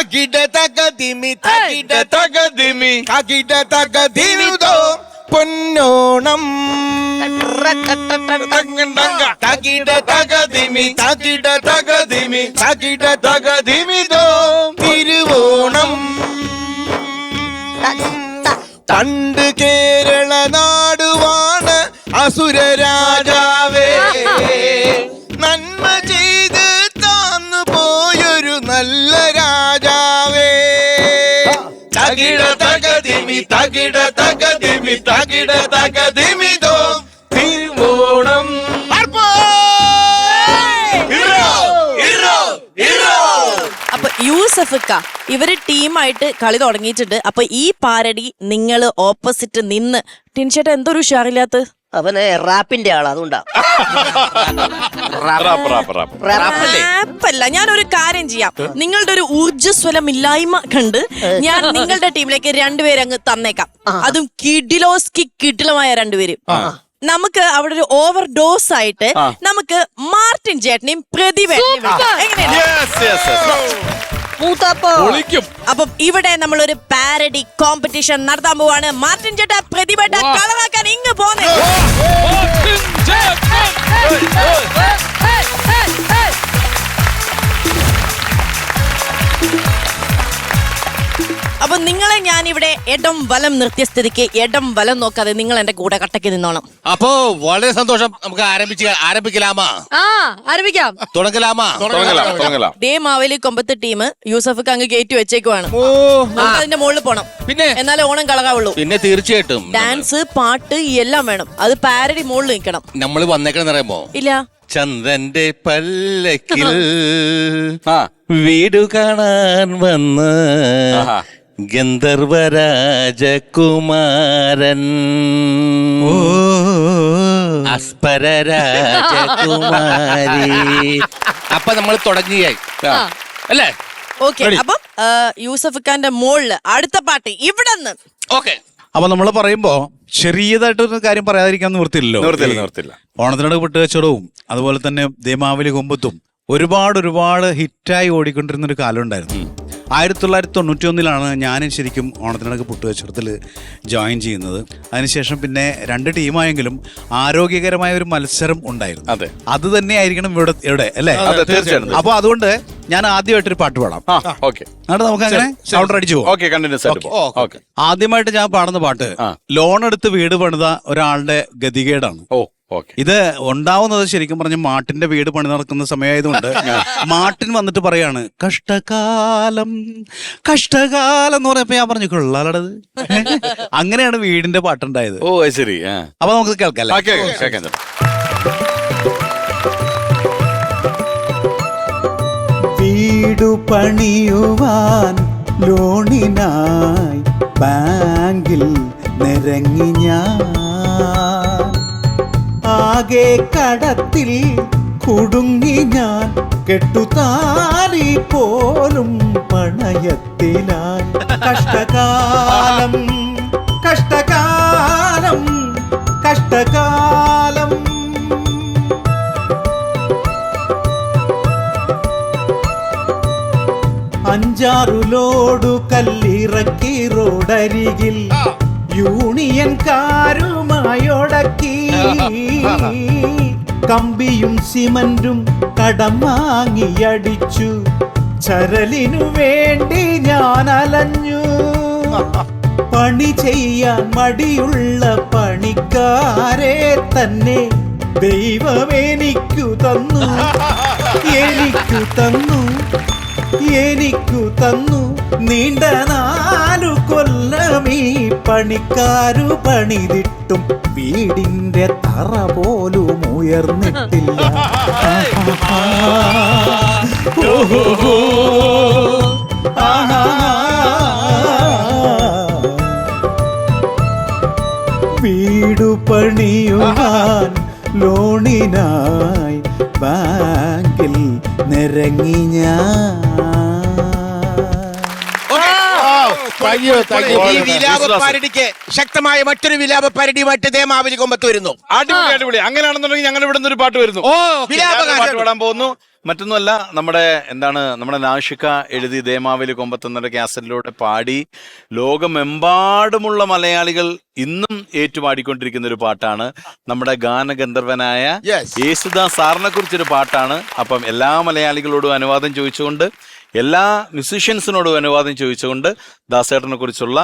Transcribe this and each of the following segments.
തകിട തകതിമി തകിട തകതിമി തകിട തകതിമിതോ പൊന്നോണം തകിട തകതിമി തകിട തകതിമി തകിട തകതിമിതോ തിരുവോണം തണ്ട് കേരള നാടുവാണ് അസുര രാജാവേ നന്മ ചെയ്ത് താന്നു പോയൊരു നല്ല രാജാവേ തകിട തകതിമി തകിട തകതിമി തകിട തകതിമിതോ തിരുവോണം. അപ്പൊ യൂസഫക്ക ഇവര് ടീമായിട്ട് കളി തുടങ്ങിയിട്ടുണ്ട്. അപ്പൊ ഈ പാരഡി നിങ്ങള് ഓപ്പോസിറ്റ് നിന്ന് ടിൻചേട്ട എന്തൊരു ഉഷാറില്ലാത്ത അവന് റാപ്പിന്റെ ആളാ, അതുകൊണ്ടാ. റാപ്പല്ല, ഞാനൊരു കാര്യം ചെയ്യാം. നിങ്ങളുടെ ഒരു ഊർജ്ജസ്വലമില്ലായ്മ കണ്ട് ഞാൻ നിങ്ങളുടെ ടീമിലേക്ക് രണ്ടുപേരെ അങ്ങ് തന്നേക്കാം. അതും കിഡിലോസ്കി കിഡിലമായ രണ്ടുപേരും. നമുക്ക് അവിടെ ഒരു ഓവർ ഡോസ് ആയിട്ട് നമുക്ക് മാർട്ടിൻ ചേട്ടനെയും പ്രതിഭയും അപ്പം ഇവിടെ നമ്മളൊരു പാരഡി കോമ്പറ്റീഷൻ നടത്താൻ പോവാണ്. മാർട്ടിൻ ചേട്ടാ പ്രതിഭട്ട കളറാക്കാൻ ഇങ്ങ് പോന്നേ. അപ്പൊ നിങ്ങളെ ഞാൻ ഇവിടെ ഇടം വലം നിർത്തിയ സ്ഥിതിക്ക് ഇടം വലം നോക്കാതെ നിങ്ങൾ എന്റെ കൂടെ കട്ടയ്ക്ക് നിന്നോണം. അപ്പോ വളരെ സന്തോഷം. നമുക്ക് ആരംഭിക്കലാമാ? ആരംഭിക്കാം. തുടങ്ങലാമാ? ദേ മാവേലി കൊമ്പത്ത് ടീം യൂസഫ് അങ്ങ് കയറ്റി വെച്ചേക്കുവാണ്. അതിന്റെ മുകളിൽ പോണം, പിന്നെ എന്നാലേ ഓണം കളകാവുള്ളൂ. പിന്നെ തീർച്ചയായിട്ടും ഡാൻസ് പാട്ട് എല്ലാം വേണം. അത് പാരഡി മുകളിൽ നിൽക്കണം. നമ്മൾ വന്നേക്കണെന്ന് അറിയാമോ? ഇല്ല. ചന്ദ്രന്റെ പല്ലക്കിൽ വീടു കാണാൻ വന്ന് ഗന്ധർവരാജകുമാരൻ അസ്പര രാജകുമാരി. അപ്പൊ നമ്മൾ തുടങ്ങിയായി അല്ലേ? ഓക്കെ. അപ്പം യൂസഫ് ഖാന്റെ മുകളില് അടുത്ത പാട്ട് ഇവിടെ നിന്ന്. ഓക്കെ. അപ്പൊ നമ്മൾ പറയുമ്പോ ചെറിയതായിട്ടൊരു കാര്യം പറയാതിരിക്കാൻ നിവർത്തില്ല. ഓണത്തിനോട് പെട്ടുകച്ചവടവും അതുപോലെ തന്നെ ദേമാവലി കൊമ്പത്തും ഒരുപാട് ഹിറ്റായി ഓടിക്കൊണ്ടിരുന്ന ഒരു കാലം ഉണ്ടായിരുന്നു. 1991 ഞാൻ ശരിക്കും ഓണത്തിനടക്ക് പുട്ടുകച്ചവടത്തിൽ ജോയിൻ ചെയ്യുന്നത്. അതിനുശേഷം പിന്നെ 2 ടീമായെങ്കിലും ആരോഗ്യകരമായ ഒരു മത്സരം ഉണ്ടായിരുന്നു. അത് തന്നെ ആയിരിക്കണം ഇവിടെ അല്ലേ? അപ്പൊ അതുകൊണ്ട് ഞാൻ ആദ്യമായിട്ടൊരു പാട്ട് പാടാം. എന്നിട്ട് നമുക്ക് അങ്ങനെ കൗണ്ടർ അടിച്ചു പോകാം. ആദ്യമായിട്ട് ഞാൻ പാടുന്ന പാട്ട് ലോൺ എടുത്ത് വീട് പണിത ഒരാളുടെ ഗതികേടാണ്. ഇത് ഉണ്ടാവുന്നത് ശരിക്കും പറഞ്ഞ മാട്ടിന്റെ വീട് പണി നടക്കുന്ന സമയമായതുകൊണ്ട് മാട്ടിൻ വന്നിട്ട് പറയാണ് കഷ്ടകാലം എന്ന് പറഞ്ഞപ്പോ ഞാൻ പറഞ്ഞു കൊള്ളാലടത്. അങ്ങനെയാണ് വീടിന്റെ പാട്ടുണ്ടായത്. ഓ ശരി. അപ്പൊ നമുക്ക് കേൾക്കാം. വീടു പണിയുവാൻ ലോണിനായി ബാങ്കിൽ നിരങ്ങി ഞാൻ ആകെ കടത്തിൽ കുടുങ്ങി ഞാൻ കെട്ടുതാലി പോലും പണയത്തിലായി കഷ്ടകാലം കഷ്ടകാലം കഷ്ടകാലം. അഞ്ചാറു ലോഡു കല്ലിറക്കി റോഡരികിൽ യൂണിയൻകാരുമായൊടക്കി കമ്പിയും സിമന്റും കടം വാങ്ങിയടിച്ചു ചരലിനു വേണ്ടി ഞാൻ അലഞ്ഞു. പണി ചെയ്യാൻ മടിയുള്ള പണിക്കാരെ തന്നെ ദൈവം എനിക്കു തന്നു നീണ്ട 4 കൊല്ലമീ പണിക്കാരു പണിതിട്ടും വീടിന്റെ തറ പോലും ഉയർന്നിട്ടില്ല. വീടു പണിയുവാൻ ലോണിനായി ബാങ്കിൽ നിരങ്ങി ഞാൻ. ഈ വിലാപപ്പാരടിക്ക് ശക്തമായ മറ്റൊരു വിലാപപ്പാരടിയുമായിട്ട് ദേമാവലി കൊമ്പത്ത് വരുന്നു. അടിപൊളി. അങ്ങനെയാണെന്നുണ്ടെങ്കിൽ ഞങ്ങൾ ഇവിടെ നിന്ന് ഒരു പാട്ട് വരുന്നു. വിലാപഗാനം പാടാൻ പോകുന്നു. മറ്റൊന്നുമല്ല, നമ്മുടെ നാഷിക എഴുതി ദേമാവലി കൊമ്പത്തെന്ന കാസറ്റിലൂടെ പാടി ലോകമെമ്പാടുമുള്ള മലയാളികൾ ഇന്നും ഏറ്റുപാടിക്കൊണ്ടിരിക്കുന്ന ഒരു പാട്ടാണ്. നമ്മുടെ ഗാനഗന്ധർവനായ യേശുദാസ് സാറിനെ കുറിച്ചൊരു പാട്ടാണ്. അപ്പം എല്ലാ മലയാളികളോടും അനുവാദം ചോദിച്ചുകൊണ്ട്, എല്ലാ മ്യൂസീഷ്യൻസിനോടും അനുവാദം ചോദിച്ചുകൊണ്ട് ദാസേട്ടനെ കുറിച്ചുള്ള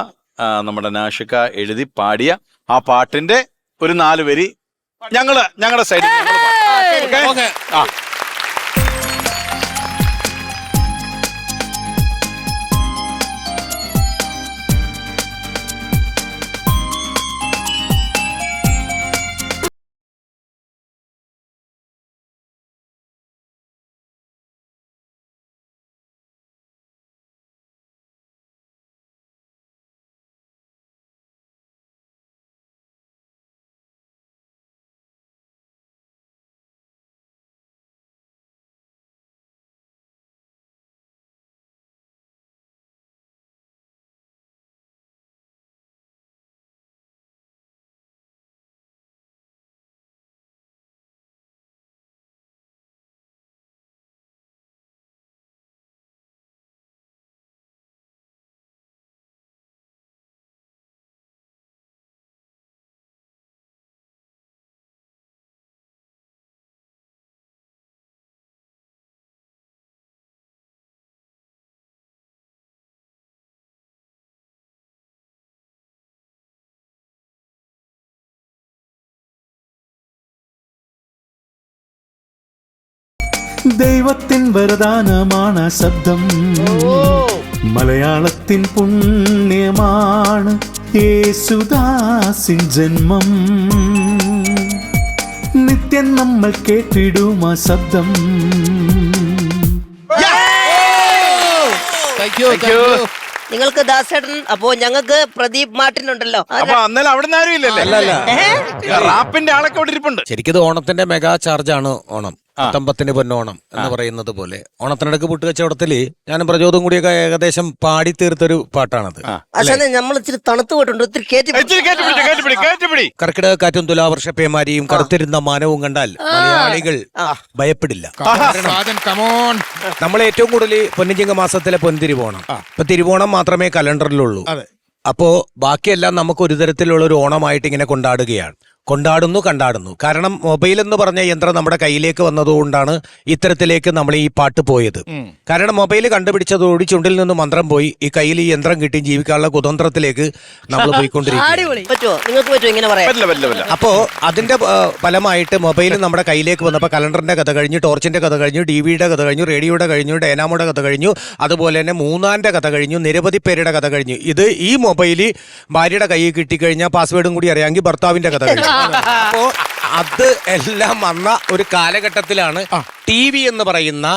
നമ്മുടെ നാഷിക എഴുതി പാടിയ ആ പാട്ടിന്റെ ഒരു 4 വരി ഞങ്ങളുടെ സൈഡിൽ ആ. ദൈവത്തിൻ വരദാനമാണ് ശബ്ദം, മലയാളത്തിൻ പുണ്യമാണ് യേശുദാസിൻ ജന്മം. നിത്യം നമ്മൾ കേട്ടിടും ആ ശബ്ദം. നിങ്ങൾക്ക് ദാസേട്ടൻ, അപ്പോ ഞങ്ങൾക്ക് പ്രദീപ് മാർട്ടിൻ ഉണ്ടല്ലോ. അപ്പൊ അന്നേരം അവിടെ നിന്ന് ആരും ഇല്ലല്ലേ? റാപ്പിന്റെ ആളൊക്കെ അവിടെ ഇരിപ്പുണ്ട്. ശരിക്കും ഓണത്തിന്റെ മെഗാ ചാർജാണ് ഓണം. തമ്പത്തിന് പൊന്നോണം എന്ന് പറയുന്നത് പോലെ ഓണത്തിനടക്ക് പുട്ടുകച്ചവടത്തില് ഞാനും പ്രചോദം കൂടിയൊക്കെ ഏകദേശം പാടി തീർത്തൊരു പാട്ടാണത്. പക്ഷേ നമ്മൾ ഇച്ചിരി തണുത്ത് പോയിട്ടുണ്ട്, ഒത്തിരി കർക്കിടക കാറ്റും തുലാവർഷ പേമാരിയും കറുത്തിരുന്ന മാനവും കണ്ടാൽ മലയാളികൾ ഭയപ്പെടില്ല. നമ്മൾ ഏറ്റവും കൂടുതൽ പൊന്നിച്ചിങ്ങ മാസത്തിലെ പൊൻതിരുവോണം. ഇപ്പൊ തിരുവോണം മാത്രമേ കലണ്ടറിലുള്ളൂ. അപ്പോ ബാക്കിയെല്ലാം നമുക്ക് ഒരു തരത്തിലുള്ള ഒരു ഓണമായിട്ട് ഇങ്ങനെ കണ്ടാടുന്നു. കാരണം മൊബൈൽ എന്ന് പറഞ്ഞ യന്ത്രം നമ്മുടെ കയ്യിലേക്ക് വന്നതുകൊണ്ടാണ് ഇത്തരത്തിലേക്ക് നമ്മൾ ഈ പാട്ട് പോയത്. കാരണം മൊബൈൽ കണ്ടുപിടിച്ചതോടി ചുണ്ടിൽ നിന്ന് മന്ത്രം പോയി, ഈ കയ്യിൽ ഈ യന്ത്രം കിട്ടി ജീവിക്കാനുള്ള കുതന്ത്രത്തിലേക്ക് നമ്മൾ പോയിക്കൊണ്ടിരിക്കും. അപ്പോ അതിന്റെ ഫലമായിട്ട് മൊബൈൽ നമ്മുടെ കയ്യിലേക്ക് വന്നപ്പോൾ കലണ്ടറിന്റെ കഥ കഴിഞ്ഞു, ടോർച്ചിന്റെ കഥ കഴിഞ്ഞു, ടിവിയുടെ കഥ കഴിഞ്ഞു, റേഡിയോയുടെ കഴിഞ്ഞു, ഡൈനാമോയുടെ കഥ കഴിഞ്ഞു, അതുപോലെ തന്നെ മൂന്നാന്റെ കഥ കഴിഞ്ഞു, നിരവധി പേരുടെ കഥ കഴിഞ്ഞു. ഇത് ഈ മൊബൈല് ഭാര്യയുടെ കയ്യിൽ കിട്ടിക്കഴിഞ്ഞാൽ പാസ്വേഡും കൂടി അറിയാമെങ്കിൽ ഭർത്താവിന്റെ കഥ കഴിഞ്ഞു. അപ്പോ അത് എല്ലാം വന്ന ഒരു കാലഘട്ടത്തിലാണ് TV എന്ന് പറയുന്ന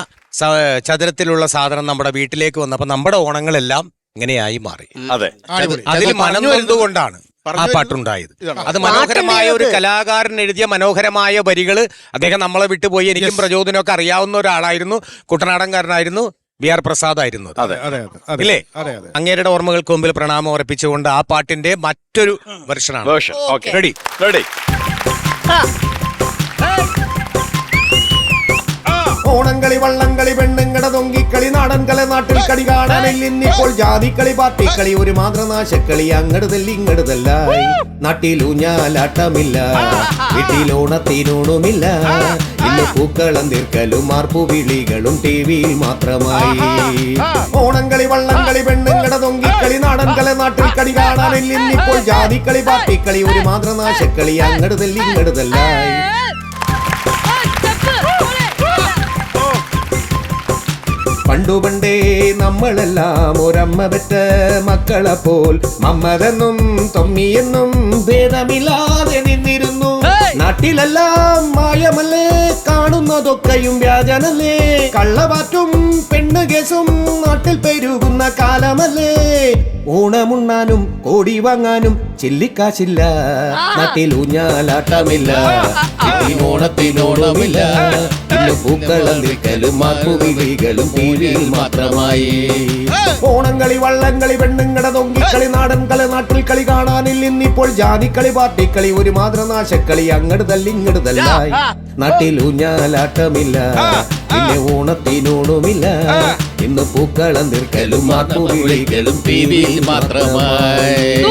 ചതുരത്തിലുള്ള സാധനം നമ്മുടെ വീട്ടിലേക്ക് വന്നപ്പോ നമ്മുടെ ഓണങ്ങളെല്ലാം ഇങ്ങനെയായി മാറി. അതിൽ മനം നൊന്തുകൊണ്ടാണ് ആ പാട്ടുണ്ടായത്. അത് മനോഹരമായ ഒരു കലാകാരൻ എഴുതിയ മനോഹരമായ വരികള്. അദ്ദേഹം നമ്മളെ വിട്ടുപോയി. എനിക്കും പ്രചോദനമൊക്കെ അറിയാവുന്ന ഒരാളായിരുന്നു. കുട്ടനാടൻകാരനായിരുന്നു. BR പ്രസാദ് ആയിരുന്നു. ഇല്ലേ? അങ്ങേരുടെ ഓർമ്മകൾക്ക് മുമ്പിൽ പ്രണാമം അർപ്പിച്ചുകൊണ്ട് ആ പാട്ടിന്റെ മറ്റൊരു വെർഷനാണ്. റെഡി? ഓണംകളി, വള്ളംകളി, പെണ്ണുങ്ങട തൊങ്കിക്കളി, നാടൻകളി, നാട്ടിൽ കളി കാണാനില്ലിന്നിപ്പോൾ ജാതിക്കളി, പാർട്ടിക്കളി, ഒരു മാതൃനാശക്കളി, അങ്ങടുതല്ലി ഇങ്ങടുതല്ലായി. നാട്ടിലൂഞ്ഞാലാട്ടമില്ല, വീട്ടിലോണത്തിനൂണുമില്ല, ഇന്ന് പൂക്കളം തീർക്കലും മാർപ്പുവിളികളും TVയിൽ മാത്രമായി. ഓണംകളി, വള്ളംകളി, പെണ്ണുങ്ങട തൊങ്കിക്കളി, നാടൻകളി, നാട്ടിൽ കളി കാണാനില്ലിന്നിപ്പോൾ ജാതിക്കളി, പാർട്ടിക്കളി, ഒരു മാതൃനാശക്കളി, അങ്ങടുതല്ലി ഇങ്ങടുതല്ലായി. പണ്ടുപണ്ടേ നമ്മളെല്ലാം ഒരമ്മ പെറ്റ മക്കളെ പോൽ മമ്മതെന്നും തൊമ്മിയെന്നും ഭേദമില്ലാതെ നിന്നിരുന്നു. നാട്ടിലെല്ലാം മായമല്ലേ, കാണുന്നതൊക്കെയും വ്യാജനല്ലേ, കള്ളവാറ്റും പെണ്ണുകേസും നാട്ടിൽ പെരുകുന്ന കാലമല്ലേ. ഓണമുണ്ണാനും കോടി വാങ്ങാനും ചില്ലിക്കാശില്ല, നാട്ടിൽ ഊഞ്ഞാലാട്ടമില്ല, ഓണത്തിനോണമില്ല, ഇന്ന് പൂക്കളം നിൽക്കലും മാർപ്പുവിളികളും TVയിൽ മാത്രമായി. ഓണംകളി, വള്ളംകളി, പെണ്ണുങ്ങട തൊങ്കിക്കളി, നാടൻകളി, നാട്ടിൽ കളി കാണാനില്ല ഇന്നിപ്പോൾ ജാതിക്കളി, പാർട്ടിക്കളി, ഒരു മാതൃനാശക്കളി, അങ്ങടുതല്ലി ഇങ്ങടുതല്ലായി. നാട്ടിലൂഞ്ഞാലാട്ടമില്ല പിന്നെ ഓണത്തിനോടുമില്ല ഇന്ന് പൂക്കളം തീർക്കലും മാർപ്പുവിളിക്കലും ടി വിയിൽ മാത്രമായി